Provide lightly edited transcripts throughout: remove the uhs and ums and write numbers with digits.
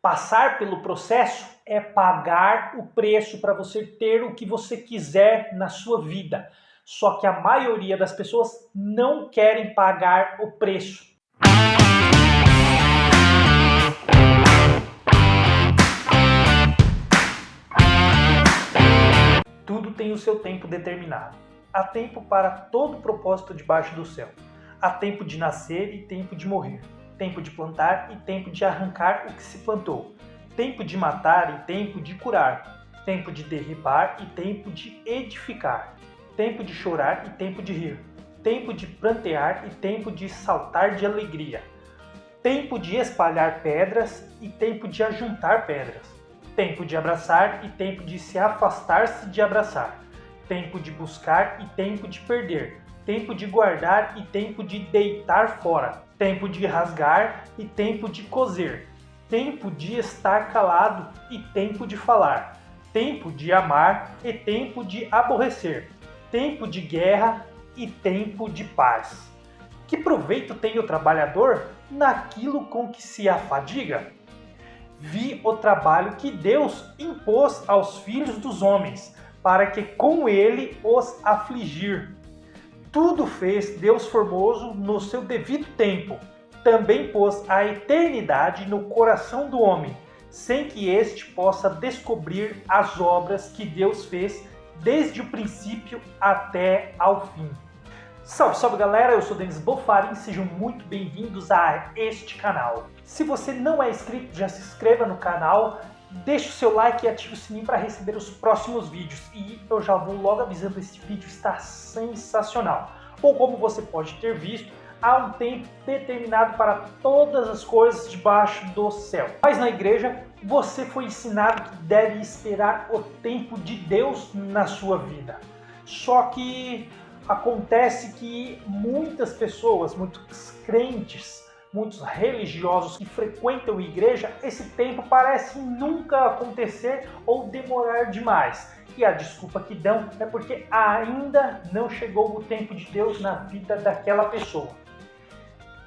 Passar pelo processo é pagar o preço para você ter o que você quiser na sua vida. Só que a maioria das pessoas não querem pagar o preço. Tudo tem o seu tempo determinado. Há tempo para todo propósito debaixo do céu. Há tempo de nascer e tempo de morrer. Tempo de plantar e tempo de arrancar o que se plantou. Tempo de matar e tempo de curar. Tempo de derribar e tempo de edificar. Tempo de chorar e tempo de rir. Tempo de prantear e tempo de saltar de alegria. Tempo de espalhar pedras e tempo de ajuntar pedras. Tempo de abraçar e tempo de se afastar-se de abraçar. Tempo de buscar e tempo de perder. Tempo de guardar e tempo de deitar fora. Tempo de rasgar e tempo de coser. Tempo de estar calado e tempo de falar. Tempo de amar e tempo de aborrecer. Tempo de guerra e tempo de paz. Que proveito tem o trabalhador naquilo com que se afadiga? Vi o trabalho que Deus impôs aos filhos dos homens, para que com ele os afligir. Tudo fez Deus formoso no seu devido tempo. Também pôs a eternidade no coração do homem, sem que este possa descobrir as obras que Deus fez desde o princípio até ao fim. Salve, salve galera, eu sou Denis Bofarin, sejam muito bem-vindos a este canal. Se você não é inscrito, já se inscreva no canal, deixe o seu like e ative o sininho para receber os próximos vídeos. E eu já vou logo avisando, esse vídeo está sensacional. Ou como você pode ter visto, há um tempo determinado para todas as coisas debaixo do céu. Mas na igreja, você foi ensinado que deve esperar o tempo de Deus na sua vida. Só que acontece que muitas pessoas, muitos crentes, muitos religiosos que frequentam a igreja, esse tempo parece nunca acontecer ou demorar demais. E a desculpa que dão é porque ainda não chegou o tempo de Deus na vida daquela pessoa.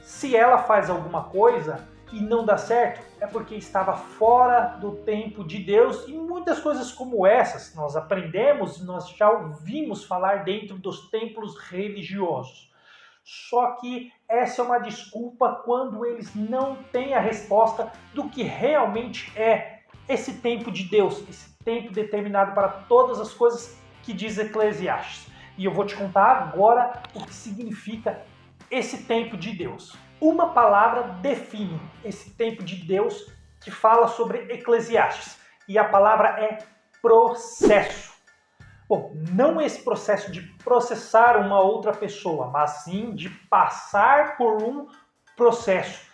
Se ela faz alguma coisa e não dá certo, é porque estava fora do tempo de Deus. E muitas coisas como essas nós aprendemos e nós já ouvimos falar dentro dos templos religiosos. Só que essa é uma desculpa quando eles não têm a resposta do que realmente é esse tempo de Deus, esse tempo determinado para todas as coisas que diz Eclesiastes. E eu vou te contar agora o que significa esse tempo de Deus. Uma palavra define esse tempo de Deus que fala sobre Eclesiastes. E a palavra é processo. Bom, não esse processo de processar uma outra pessoa, mas sim de passar por um processo.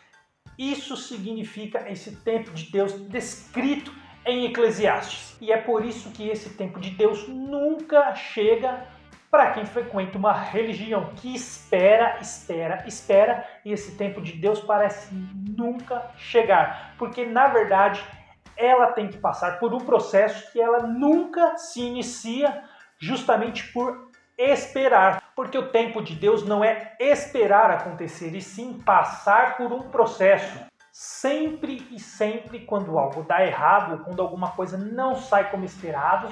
Isso significa esse tempo de Deus descrito em Eclesiastes. E é por isso que esse tempo de Deus nunca chega para quem frequenta uma religião que espera, e esse tempo de Deus parece nunca chegar. Porque, na verdade, ela tem que passar por um processo que ela nunca se inicia justamente por esperar. Porque o tempo de Deus não é esperar acontecer, e sim passar por um processo. Sempre e sempre, quando algo dá errado, ou quando alguma coisa não sai como esperado,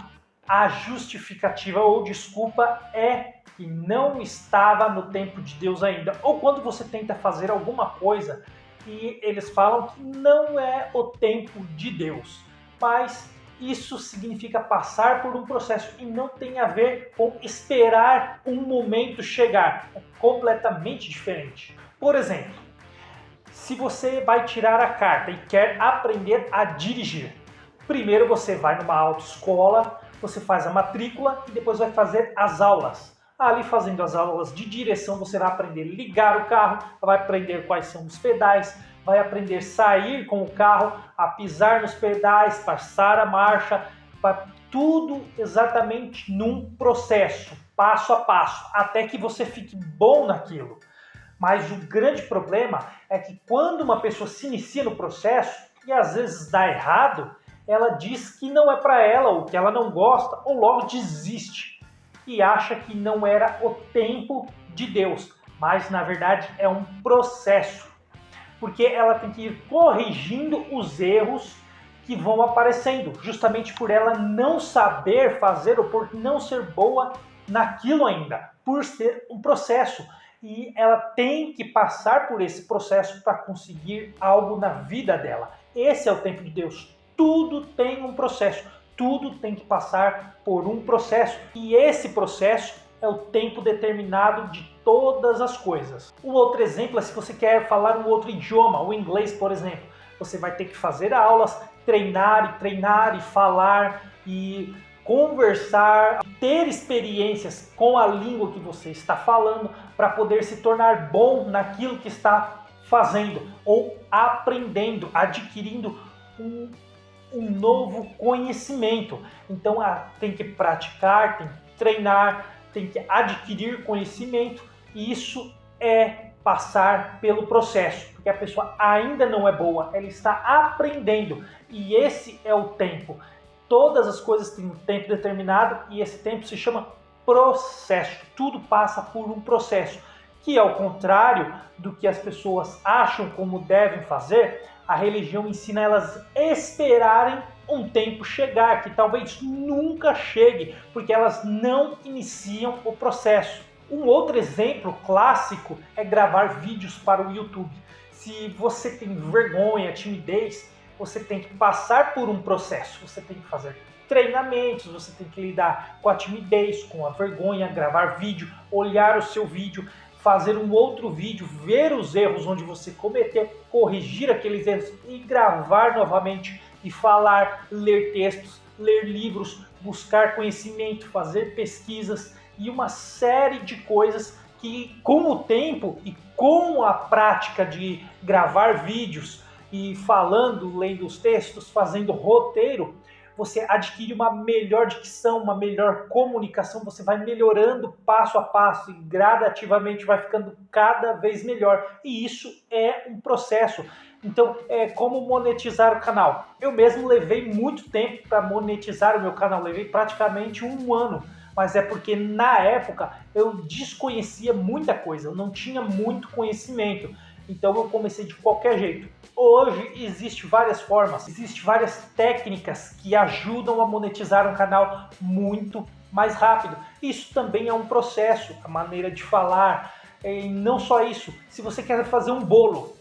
a justificativa ou desculpa é que não estava no tempo de Deus ainda. Ou quando você tenta fazer alguma coisa e eles falam que não é o tempo de Deus. Mas isso significa passar por um processo e não tem a ver com esperar um momento chegar. É completamente diferente. Por exemplo, se você vai tirar a carta e quer aprender a dirigir, primeiro você vai numa autoescola, você faz a matrícula e depois vai fazer as aulas. Ali fazendo as aulas de direção, você vai aprender a ligar o carro, vai aprender quais são os pedais, vai aprender a sair com o carro, a pisar nos pedais, passar a marcha, tudo exatamente num processo, passo a passo, até que você fique bom naquilo. Mas o grande problema é que quando uma pessoa se inicia no processo e às vezes dá errado, ela diz que não é para ela, ou que ela não gosta, ou logo desiste e acha que não era o tempo de Deus, mas na verdade é um processo. porque ela tem que ir corrigindo os erros que vão aparecendo, justamente por ela não saber fazer ou por não ser boa naquilo ainda, por ser um processo. E ela tem que passar por esse processo para conseguir algo na vida dela. Esse é o tempo de Deus. Tudo tem um processo, tudo tem que passar por um processo. E esse processo é o tempo determinado de todas as coisas. Um outro exemplo é se você quer falar um outro idioma, o inglês, por exemplo. Você vai ter que fazer aulas, treinar e falar e conversar, ter experiências com a língua que você está falando para poder se tornar bom naquilo que está fazendo ou aprendendo, adquirindo um novo conhecimento. Então tem que praticar, tem que treinar, tem que adquirir conhecimento, e isso é passar pelo processo, porque a pessoa ainda não é boa, ela está aprendendo, e esse é o tempo. Todas as coisas têm um tempo determinado e esse tempo se chama processo. Tudo passa por um processo, que ao contrário do que as pessoas acham como devem fazer, a religião ensina elas a esperarem um tempo chegar, que talvez nunca chegue, porque elas não iniciam o processo. Um outro exemplo clássico é gravar vídeos para o YouTube. Se você tem vergonha, timidez, você tem que passar por um processo. Você tem que fazer treinamentos, você tem que lidar com a timidez, com a vergonha, gravar vídeo, olhar o seu vídeo, fazer um outro vídeo, ver os erros onde você cometeu, corrigir aqueles erros e gravar novamente e falar, ler textos, ler livros, buscar conhecimento, fazer pesquisas e uma série de coisas que, com o tempo e com a prática de gravar vídeos e falando, lendo os textos, fazendo roteiro, você adquire uma melhor dicção, uma melhor comunicação, você vai melhorando passo a passo e gradativamente vai ficando cada vez melhor. E isso é um processo. Então, é como monetizar o canal. Eu mesmo levei muito tempo para monetizar o meu canal, levei praticamente 1 ano. Mas é porque na época eu desconhecia muita coisa, eu não tinha muito conhecimento. Então eu comecei de qualquer jeito. Hoje existem várias formas, existem várias técnicas que ajudam a monetizar um canal muito mais rápido. Isso também é um processo, a maneira de falar. E não só isso, se você quer fazer um bolo,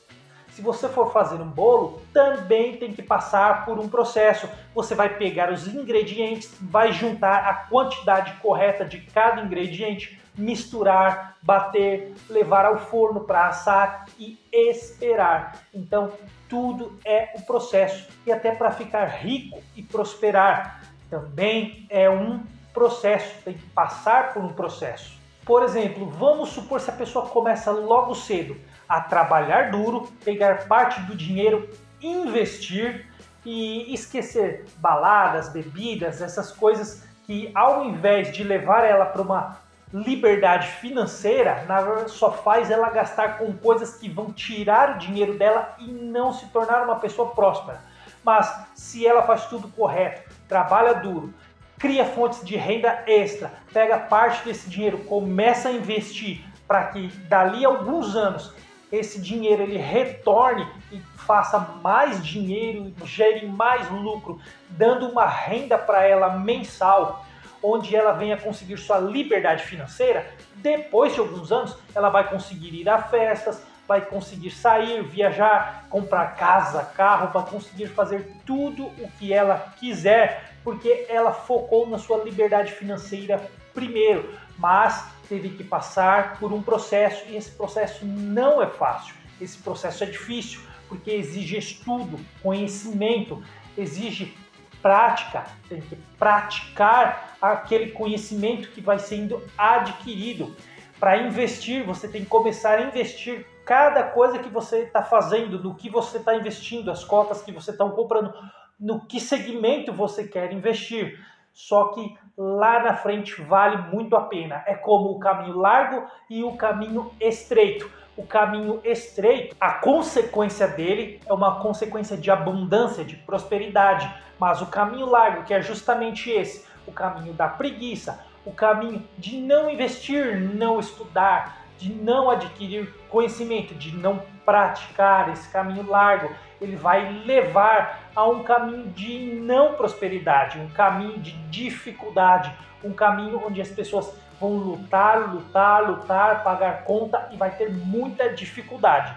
se você for fazer um bolo, também tem que passar por um processo. Você vai pegar os ingredientes, vai juntar a quantidade correta de cada ingrediente, misturar, bater, levar ao forno para assar e esperar. Então, tudo é um processo. E até para ficar rico e prosperar, também é um processo, tem que passar por um processo. Por exemplo, vamos supor se a pessoa começa logo cedo a trabalhar duro, pegar parte do dinheiro, investir e esquecer baladas, bebidas, essas coisas que ao invés de levar ela para uma liberdade financeira, só faz ela gastar com coisas que vão tirar o dinheiro dela e não se tornar uma pessoa próspera. Mas se ela faz tudo correto, trabalha duro, cria fontes de renda extra, pega parte desse dinheiro, começa a investir para que dali a alguns anos esse dinheiro ele retorne e faça mais dinheiro, gere mais lucro, dando uma renda para ela mensal, onde ela venha conseguir sua liberdade financeira. Depois de alguns anos, ela vai conseguir ir a festas, vai conseguir sair, viajar, comprar casa, carro, vai conseguir fazer tudo o que ela quiser, porque ela focou na sua liberdade financeira primeiro, mas teve que passar por um processo, e esse processo não é fácil, esse processo é difícil, porque exige estudo, conhecimento, exige prática, tem que praticar aquele conhecimento que vai sendo adquirido. Para investir, você tem que começar a investir cada coisa que você está fazendo, no que você está investindo, as cotas que você está comprando, no que segmento você quer investir. Só que lá na frente vale muito a pena. É como o caminho largo e o caminho estreito. O caminho estreito, a consequência dele é uma consequência de abundância, de prosperidade. Mas o caminho largo, que é justamente esse, o caminho da preguiça, o caminho de não investir, não estudar, de não adquirir conhecimento, de não praticar esse caminho largo, ele vai levar a um caminho de não prosperidade, um caminho de dificuldade, um caminho onde as pessoas vão lutar, pagar conta e vai ter muita dificuldade.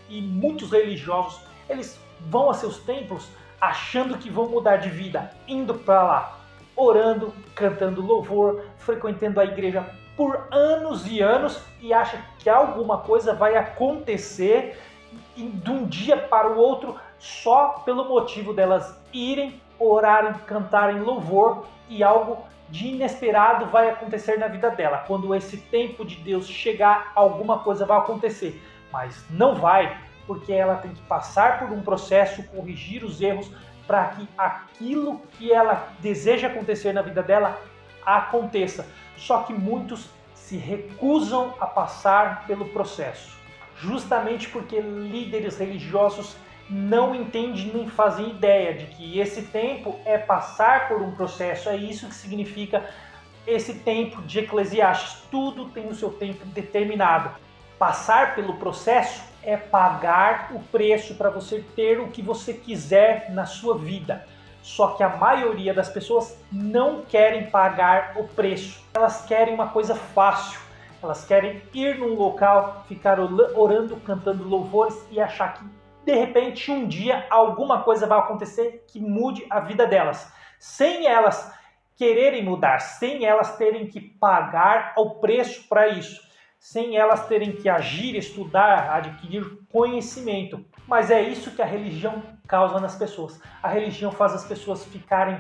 E muitos religiosos, eles vão a seus templos achando que vão mudar de vida, indo para lá, orando, cantando louvor, frequentando a igreja por anos e anos e acha que alguma coisa vai acontecer de um dia para o outro só pelo motivo delas irem, orarem, cantarem louvor e algo de inesperado vai acontecer na vida dela. Quando esse tempo de Deus chegar, alguma coisa vai acontecer, mas não vai, porque ela tem que passar por um processo, corrigir os erros para que aquilo que ela deseja acontecer na vida dela aconteça. Só que muitos se recusam a passar pelo processo, justamente porque líderes religiosos não entendem nem fazem ideia de que esse tempo é passar por um processo. É isso que significa esse tempo de Eclesiastes. Tudo tem o seu tempo determinado. Passar pelo processo é pagar o preço para você ter o que você quiser na sua vida. Só que a maioria das pessoas não querem pagar o preço. Elas querem uma coisa fácil. Elas querem ir num local, ficar orando, cantando louvores e achar que de repente um dia alguma coisa vai acontecer que mude a vida delas. Sem elas quererem mudar, sem elas terem que pagar o preço para isso. Sem elas terem que agir, estudar, adquirir conhecimento. Mas é isso que a religião causa nas pessoas. A religião faz as pessoas ficarem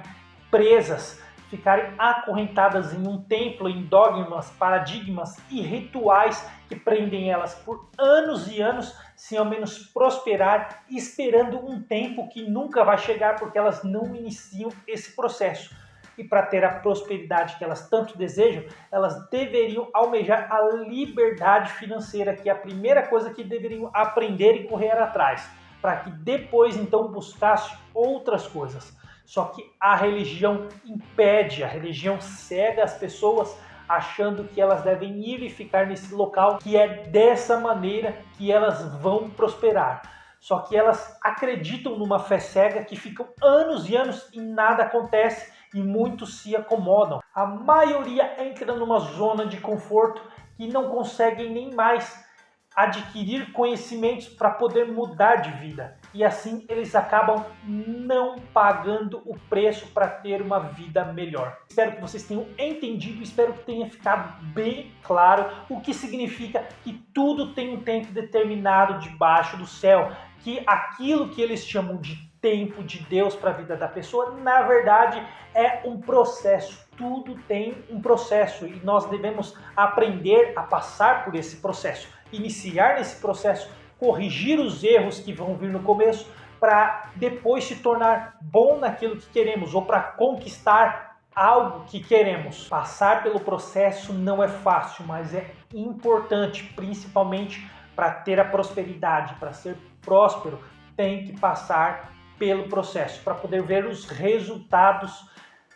presas, ficarem acorrentadas em um templo, em dogmas, paradigmas e rituais que prendem elas por anos e anos, sem ao menos prosperar, esperando um tempo que nunca vai chegar porque elas não iniciam esse processo. E para ter a prosperidade que elas tanto desejam, elas deveriam almejar a liberdade financeira, que é a primeira coisa que deveriam aprender e correr atrás, para que depois então buscasse outras coisas. Só que a religião impede, a religião cega as pessoas, achando que elas devem ir e ficar nesse local, que é dessa maneira que elas vão prosperar. Só que elas acreditam numa fé cega que ficam anos e anos e nada acontece, e muitos se acomodam. A maioria entra numa zona de conforto que não conseguem nem mais adquirir conhecimentos para poder mudar de vida. E assim eles acabam não pagando o preço para ter uma vida melhor. Espero que vocês tenham entendido, espero que tenha ficado bem claro o que significa que tudo tem um tempo determinado debaixo do céu. Que aquilo que eles chamam de tempo de Deus para a vida da pessoa, na verdade é um processo. Tudo tem um processo e nós devemos aprender a passar por esse processo, iniciar nesse processo, corrigir os erros que vão vir no começo para depois se tornar bom naquilo que queremos ou para conquistar algo que queremos. Passar pelo processo não é fácil, mas é importante, principalmente para ter a prosperidade, para ser próspero, tem que passar pelo processo, para poder ver os resultados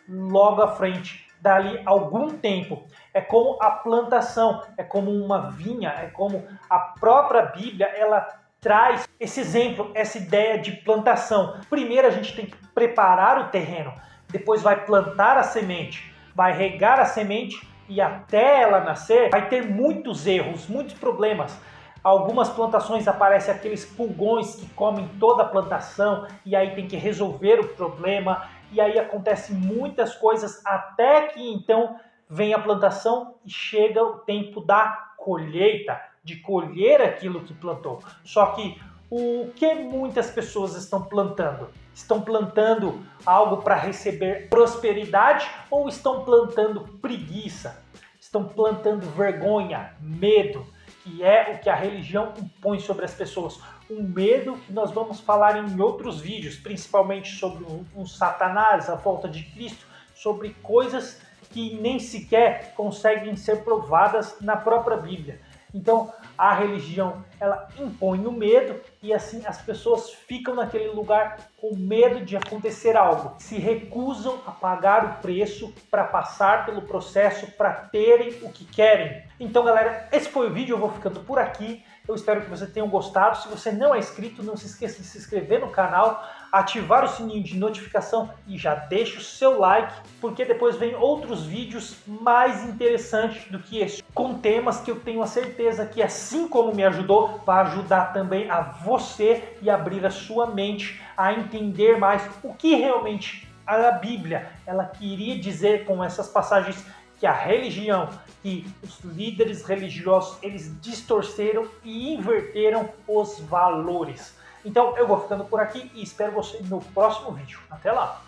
logo à frente, dali algum tempo. É como a plantação, é como uma vinha, é como a própria Bíblia, ela traz esse exemplo, essa ideia de plantação. Primeiro a gente tem que preparar o terreno, depois vai plantar a semente, vai regar a semente e até ela nascer vai ter muitos erros, muitos problemas. Algumas plantações aparecem aqueles pulgões que comem toda a plantação e aí tem que resolver o problema e aí acontecem muitas coisas até que então vem a plantação e chega o tempo da colheita, de colher aquilo que plantou. Só que o que muitas pessoas estão plantando? Estão plantando algo para receber prosperidade ou estão plantando preguiça? Estão plantando vergonha, medo? Que é o que a religião impõe sobre as pessoas. Um medo que nós vamos falar em outros vídeos, principalmente sobre um Satanás, a volta de Cristo, sobre coisas que nem sequer conseguem ser provadas na própria Bíblia. Então a religião ela impõe o medo e assim as pessoas ficam naquele lugar com medo de acontecer algo, se recusam a pagar o preço para passar pelo processo, para terem o que querem. Então galera, esse foi o vídeo, eu vou ficando por aqui. Eu espero que você tenha gostado. Se você não é inscrito, não se esqueça de se inscrever no canal, ativar o sininho de notificação e já deixa o seu like, porque depois vem outros vídeos mais interessantes do que esse, com temas que eu tenho a certeza que, assim como me ajudou, vai ajudar também a você e abrir a sua mente a entender mais o que realmente a Bíblia ela queria dizer com essas passagens que a religião, que os líderes religiosos, eles distorceram e inverteram os valores. Então eu vou ficando por aqui e espero você no próximo vídeo. Até lá!